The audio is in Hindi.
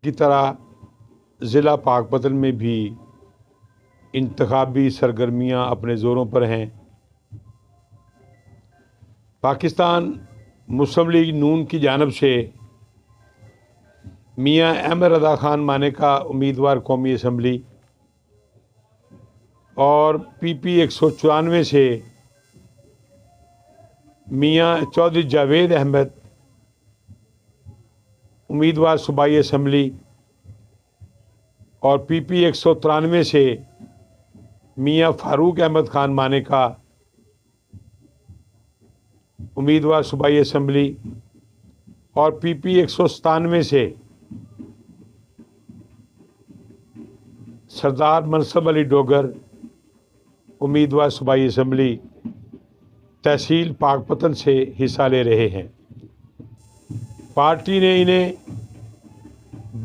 की तरह ज़िला पाकपतन में भी इंतखाबी सरगर्मियां अपने ज़ोरों पर हैं। पाकिस्तान मुस्लिम लीग नून की जानिब से मियां अहमद रज़ा ख़ान मानेका उम्मीदवार कौमी असम्बली और PP 194 से मियां चौधरी जावेद अहमद उम्मीदवार सूबाई असम्बली और PP 193 से मियां फ़ारूक अहमद ख़ान मानेका उम्मीदवार सूबाई असम्बली और PP 197 से सरदार मनसब अली डोगर उम्मीदवार सूबाई असम्बली तहसील पाकपतन से हिस्सा ले रहे हैं। पार्टी ने इन्हें